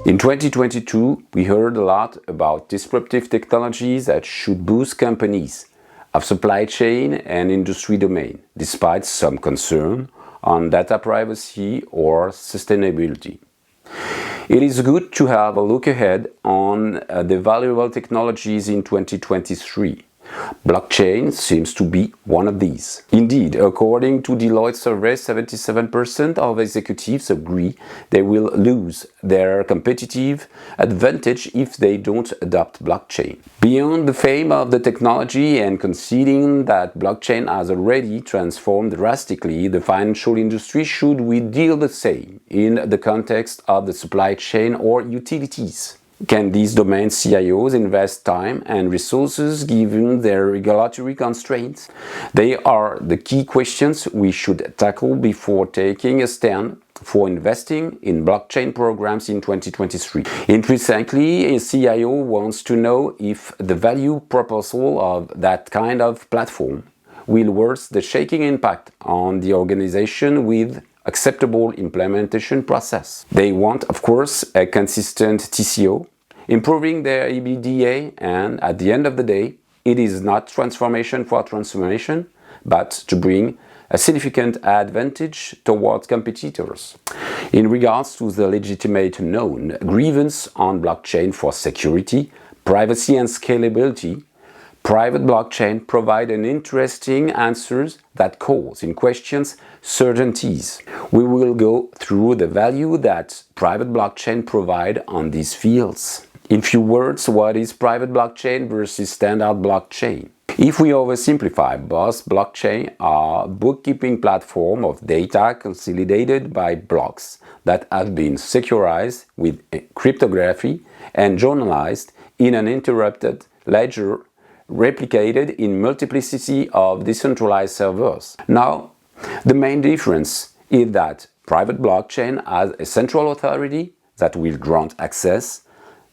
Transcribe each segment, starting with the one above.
In 2022, we heard a lot about disruptive technologies that should boost companies of supply chain and industry domain, despite some concern on data privacy or sustainability. It is good to have a look ahead on the valuable technologies in 2023. Blockchain seems to be one of these. Indeed, according to Deloitte survey, 77% of executives agree they will lose their competitive advantage if they don't adopt blockchain. Beyond the fame of the technology and conceding that blockchain has already transformed drastically the financial industry, should we deal the same in the context of the supply chain or utilities? Can these domain CIOs invest time and resources given their regulatory constraints? They are the key questions we should tackle before taking a stand for investing in blockchain programs in 2023. Intrinsically, a CIO wants to know if the value proposal of that kind of platform will worth the shaking impact on the organization with acceptable implementation process. They want, of course, a consistent TCO, improving their EBITDA, and at the end of the day, it is not transformation for transformation, but to bring a significant advantage towards competitors. In regards to the legitimate known grievance on blockchain for security, privacy and scalability, private blockchain provide an interesting answers that calls in questions certainties. We will go through the value that private blockchain provide on these fields. In few words, what is private blockchain versus standard blockchain? If we oversimplify, both blockchain are bookkeeping platform of data consolidated by blocks that have been securized with cryptography and journalized in an interrupted ledger replicated in multiplicity of decentralized servers. Now, the main difference is that private blockchain has a central authority that will grant access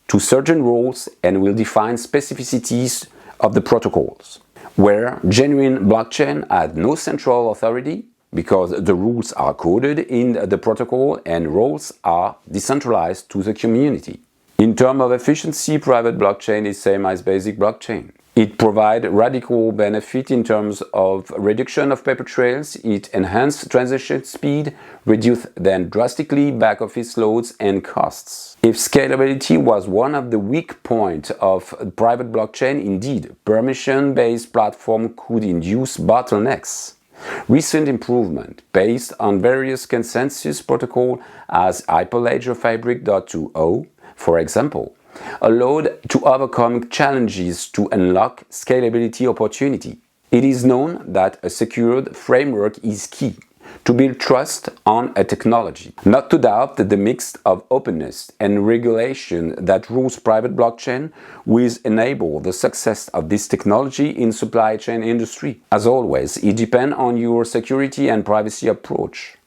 to certain rules and will define specificities of the protocols, where genuine blockchain has no central authority because the rules are coded in the protocol and rules are decentralized to the community. In terms of efficiency, private blockchain is same as basic blockchain. It provides radical benefit in terms of reduction of paper trails, it enhances transaction speed, reduces then drastically back office loads and costs. If scalability was one of the weak points of private blockchain, indeed, permission-based platform could induce bottlenecks. Recent improvement based on various consensus protocols as Hyperledger Fabric 2.0, for example, allowed to overcome challenges to unlock scalability opportunity. It is known that a secured framework is key to build trust on a technology. Not to doubt that the mix of openness and regulation that rules private blockchain will enable the success of this technology in supply chain industry. As always, it depends on your security and privacy approach.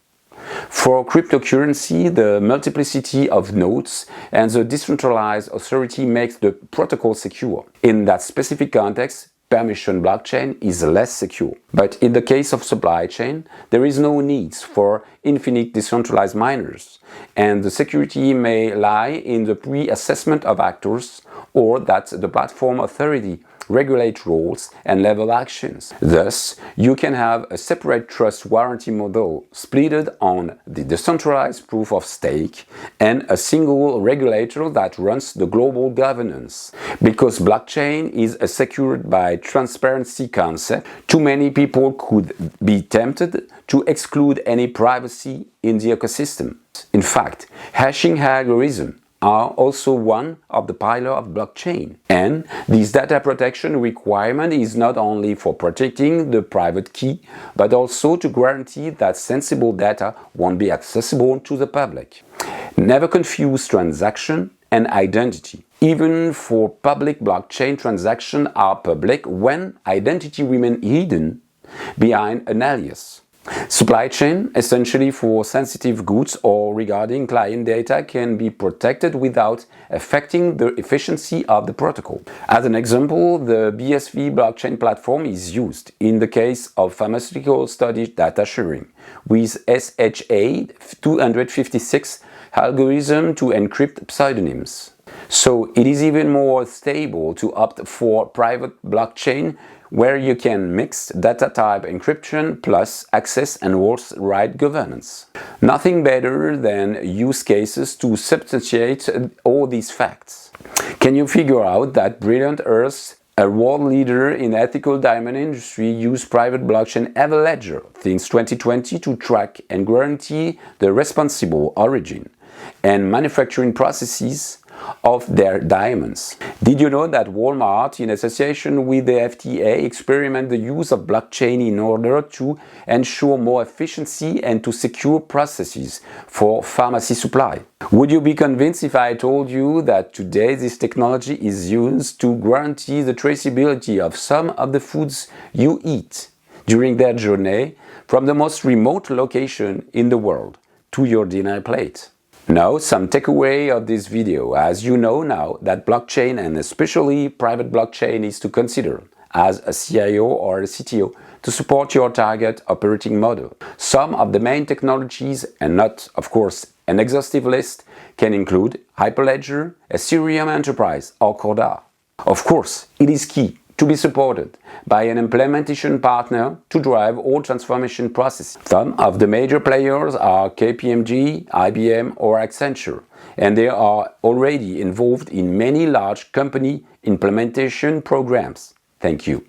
For cryptocurrency, the multiplicity of nodes and the decentralized authority makes the protocol secure. In that specific context, permission blockchain is less secure. But in the case of supply chain, there is no need for infinite decentralized miners, and the security may lie in the pre-assessment of actors or that the platform authority regulate roles and level actions. Thus, you can have a separate trust warranty model splitted on the decentralized proof of stake and a single regulator that runs the global governance. Because blockchain is secured by transparency concept, too many people could be tempted to exclude any privacy in the ecosystem. In fact, hashing algorithms are also one of the pillars of blockchain. And this data protection requirement is not only for protecting the private key, but also to guarantee that sensible data won't be accessible to the public. Never confuse transaction and identity. Even for public blockchain, transactions are public when identity remains hidden behind an alias. Supply chain, essentially for sensitive goods or regarding client data, can be protected without affecting the efficiency of the protocol. As an example, the BSV blockchain platform is used in the case of pharmaceutical study data sharing, with SHA 256 algorithm to encrypt pseudonyms. So it is even more stable to opt for private blockchain, where you can mix data type encryption plus access and right governance. Nothing better than use cases to substantiate all these facts. Can you figure out that Brilliant Earth, a world leader in ethical diamond industry, used private blockchain Everledger since 2020 to track and guarantee the responsible origin and manufacturing processes of their diamonds? Did you know that Walmart, in association with the FDA, experiment the use of blockchain in order to ensure more efficiency and to secure processes for pharmacy supply? Would you be convinced if I told you that today this technology is used to guarantee the traceability of some of the foods you eat during their journey from the most remote location in the world to your dinner plate? Now, some takeaway of this video. As you know now that blockchain, and especially private blockchain, is to consider as a CIO or a CTO to support your target operating model. Some of the main technologies, and not, of course, an exhaustive list, can include Hyperledger, Ethereum Enterprise, or Corda. Of course, it is key to be supported by an implementation partner to drive all transformation processes. Some of the major players are KPMG, IBM or Accenture, and they are already involved in many large company implementation programs. Thank you.